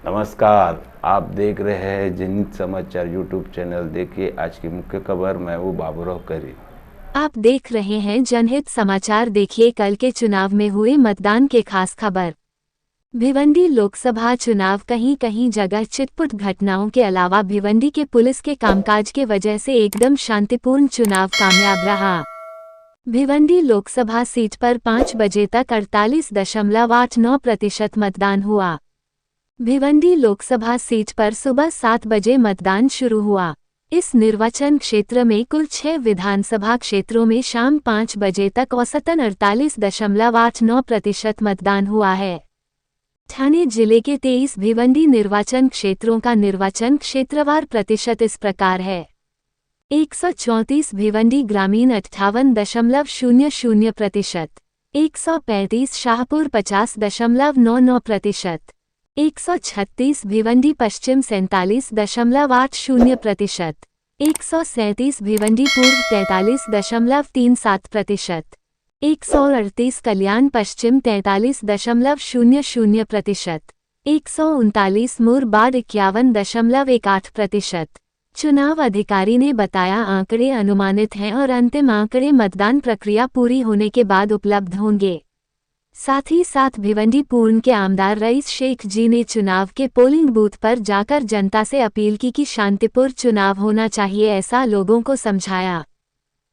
नमस्कार, आप देख रहे हैं जनहित समाचार यूट्यूब चैनल। देखिए आज की मुख्य खबर। मैं हूँ बाबूराव करी। आप देख रहे हैं जनहित समाचार। देखिए कल के चुनाव में हुए मतदान के खास खबर। भिवंडी लोकसभा चुनाव कहीं कहीं जगह चिटपुट घटनाओं के अलावा भिवंडी के पुलिस के कामकाज के वजह से एकदम शांतिपूर्ण चुनाव कामयाब रहा। भिवंडी लोकसभा सीट पर 5 बजे तक 48.89% मतदान हुआ। भिवंडी लोकसभा सीट पर सुबह 7 बजे मतदान शुरू हुआ। इस निर्वाचन क्षेत्र में कुल 6 विधानसभा क्षेत्रों में शाम 5 बजे तक औसतन 48.89% मतदान हुआ है। ठाणे जिले के 23 भिवंडी निर्वाचन क्षेत्रों का निर्वाचन क्षेत्रवार प्रतिशत इस प्रकार है। 134 भिवंडी ग्रामीण 58.00%, 135 शाहपुर 50.99%, 136 भिवंडी पश्चिम 47.80%, 137 भिवंडी पूर्व 43.37%, 138 कल्याण पश्चिम 43.00%, 139 मुरबाड 51.18%। चुनाव अधिकारी ने बताया आंकड़े अनुमानित हैं और अंतिम आंकड़े मतदान प्रक्रिया पूरी होने के बाद उपलब्ध होंगे। साथ ही साथ भिवंडी पूर्व के आमदार रईस शेख जी ने चुनाव के पोलिंग बूथ पर जाकर जनता से अपील की कि शांतिपूर्ण चुनाव होना चाहिए, ऐसा लोगों को समझाया।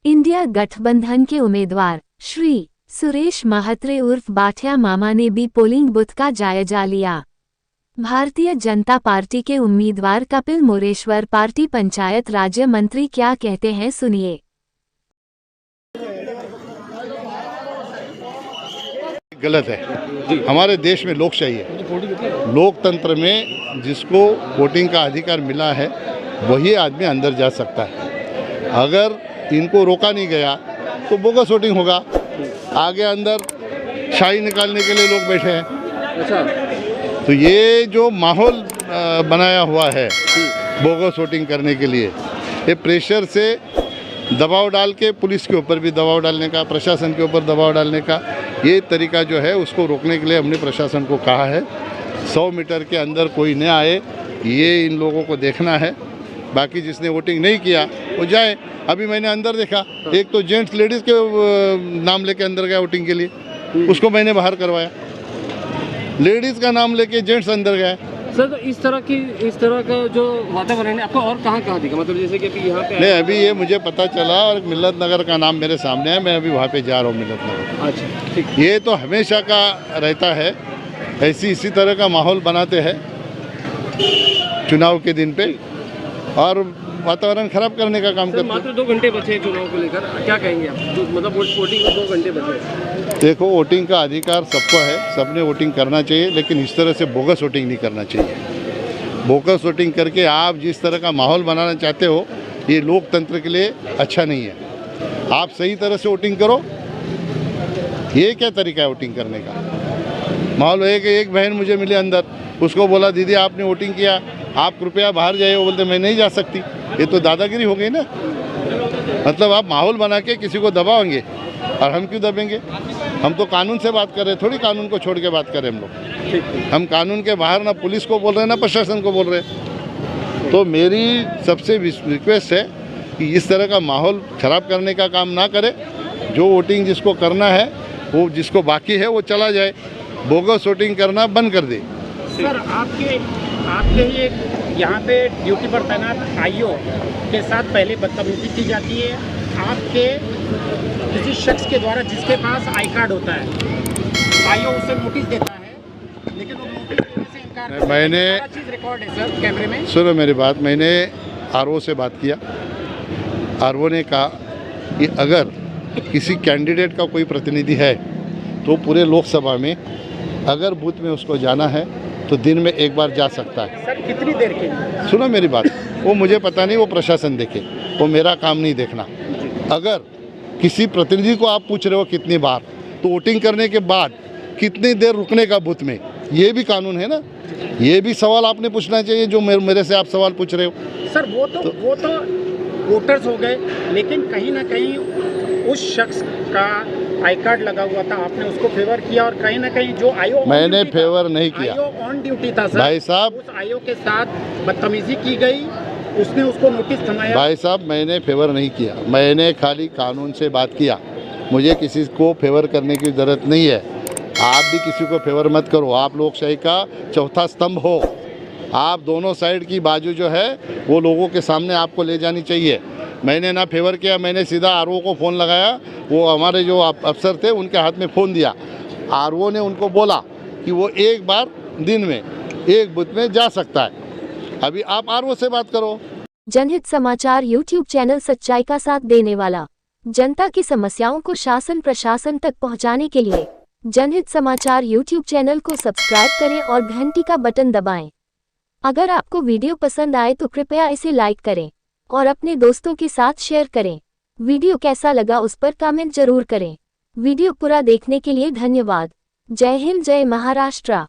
इंडिया गठबंधन के उम्मीदवार श्री सुरेश महात्रे उर्फ बाठिया मामा ने भी पोलिंग बूथ का जायजा लिया। भारतीय जनता पार्टी के उम्मीदवार कपिल मोरेश्वर पार्टी पंचायत राज्य मंत्री क्या कहते हैं, सुनिए। गलत है। हमारे देश में लोकशाही है। लोकतंत्र में जिसको वोटिंग का अधिकार मिला है वही आदमी अंदर जा सकता है। अगर इनको रोका नहीं गया तो बोगस वोटिंग होगा। आगे अंदर शाही निकालने के लिए लोग बैठे हैं। अच्छा, तो ये जो माहौल बनाया हुआ है बोगस वोटिंग करने के लिए, ये प्रेशर से दबाव डाल के पुलिस के ऊपर भी दबाव डालने का, प्रशासन के ऊपर दबाव डालने का ये तरीका जो है उसको रोकने के लिए हमने प्रशासन को कहा है 100 मीटर के अंदर कोई न आए, ये इन लोगों को देखना है। बाकी जिसने वोटिंग नहीं किया वो जाए। अभी मैंने अंदर देखा, एक तो जेंट्स लेडीज़ के नाम लेके अंदर गया वोटिंग के लिए, उसको मैंने बाहर करवाया। लेडीज़ का नाम लेके जेंट्स अंदर गया। सर, तो इस तरह का जो वातावरण है आपको और कहाँ दिखा? मतलब जैसे कि अभी यहाँ पे नहीं, अभी ये मुझे पता चला और मिल्लत नगर का नाम मेरे सामने है। मैं अभी वहाँ पे जा रहा हूँ मिल्लत नगर। अच्छा, ठीक। ये तो हमेशा का रहता है, इसी तरह का माहौल बनाते हैं चुनाव के दिन पे और वातावरण खराब करने का काम करते हैं। मात्र 2 घंटे बचे चुनाव को लेकर, क्या कहेंगे आप? मतलब वोटिंग में 2 घंटे बचे। देखो, वोटिंग का अधिकार सबको है, सबने वोटिंग करना चाहिए, लेकिन इस तरह से बोगस वोटिंग नहीं करना चाहिए। बोगस वोटिंग करके आप जिस तरह का माहौल बनाना चाहते हो ये लोकतंत्र के लिए अच्छा नहीं है। आप सही तरह से वोटिंग करो। ये क्या तरीका है वोटिंग करने का? माहौल है कि एक बहन मुझे मिली अंदर, उसको बोला दीदी आपने वोटिंग किया, आप कृपया बाहर जाइए। वो बोलते मैं नहीं जा सकती। ये तो दादागिरी हो गई ना। मतलब आप माहौल बना के किसी को दबाएंगे और हम क्यों दबेंगे? हम तो कानून से बात कर रहे हैं, थोड़ी कानून को छोड़ के बात करें हम लोग। हम कानून के बाहर ना पुलिस को बोल रहे हैं ना प्रशासन को बोल रहे हैं। तो मेरी सबसे रिक्वेस्ट है कि इस तरह का माहौल खराब करने का काम ना करें। जो वोटिंग जिसको करना है वो, जिसको बाकी है वो चला जाए, बोगस वोटिंग करना बंद कर दे। सर, आपके ये यहाँ पे ड्यूटी पर तैनात आईओ के साथ पहले बदतमीजी की जाती है आपके किसी शख्स के द्वारा जिसके पास आई कार्ड होता है। आईओ उसे नोटिस देता है लेकिन वो नोटिस देने से इनकार करता है। मैंने चीज़ रिकॉर्ड है सर कैमरे में। सुनो मेरी बात, मैंने आरओ से बात किया। आरओ ने कहा कि अगर किसी कैंडिडेट का कोई प्रतिनिधि है तो पूरे लोकसभा में अगर बूथ में उसको जाना है तो दिन में एक बार जा सकता है। सर, कितनी देर के लिए? सुनो मेरी बात, वो मुझे पता नहीं, वो प्रशासन देखे, वो मेरा काम नहीं देखना। अगर किसी प्रतिनिधि को आप पूछ रहे हो कितनी बार, तो वोटिंग करने के बाद कितनी देर रुकने का बूथ में, ये भी कानून है ना। ये भी सवाल आपने पूछना चाहिए जो मेरे से आप सवाल पूछ रहे हो। सर, वो तो वोटर्स हो गए, लेकिन कहीं ना कहीं उस शख्स का आई कार्ड लगा हुआ था, आपने उसको फेवर किया और कहीं ना कहीं जो आईओ मैंने फेवर नहीं किया। आईओ ऑन ड्यूटी था सर, भाई साहब, उस आईओ के साथ बदतमीजी की गई, उसने उसको नोटिस थमाया। भाई साहब, मैंने फेवर नहीं किया, मैंने खाली कानून से बात किया। मुझे किसी को फेवर करने की ज़रूरत नहीं है। आप भी किसी को फेवर मत करो, आप लोकशाही का चौथा स्तंभ हो। आप दोनों साइड की बाजू जो है वो लोगों के सामने आपको ले जानी चाहिए। मैंने ना फेवर किया, मैंने सीधा आरओ को फ़ोन लगाया, वो हमारे जो अफसर थे उनके हाथ में फ़ोन दिया। आरओ ने उनको बोला कि वो एक बार दिन में एक बूथ में जा सकता है। अभी आप आरओ से बात करो। जनहित समाचार यूट्यूब चैनल सच्चाई का साथ देने वाला, जनता की समस्याओं को शासन प्रशासन तक पहुंचाने के लिए जनहित समाचार यूट्यूब चैनल को सब्सक्राइब करें और घंटी का बटन दबाएं। अगर आपको वीडियो पसंद आए तो कृपया इसे लाइक करें और अपने दोस्तों के साथ शेयर करें। वीडियो कैसा लगा उस पर कमेंट जरूर करें। वीडियो पूरा देखने के लिए धन्यवाद। जय हिंद, जय महाराष्ट्र।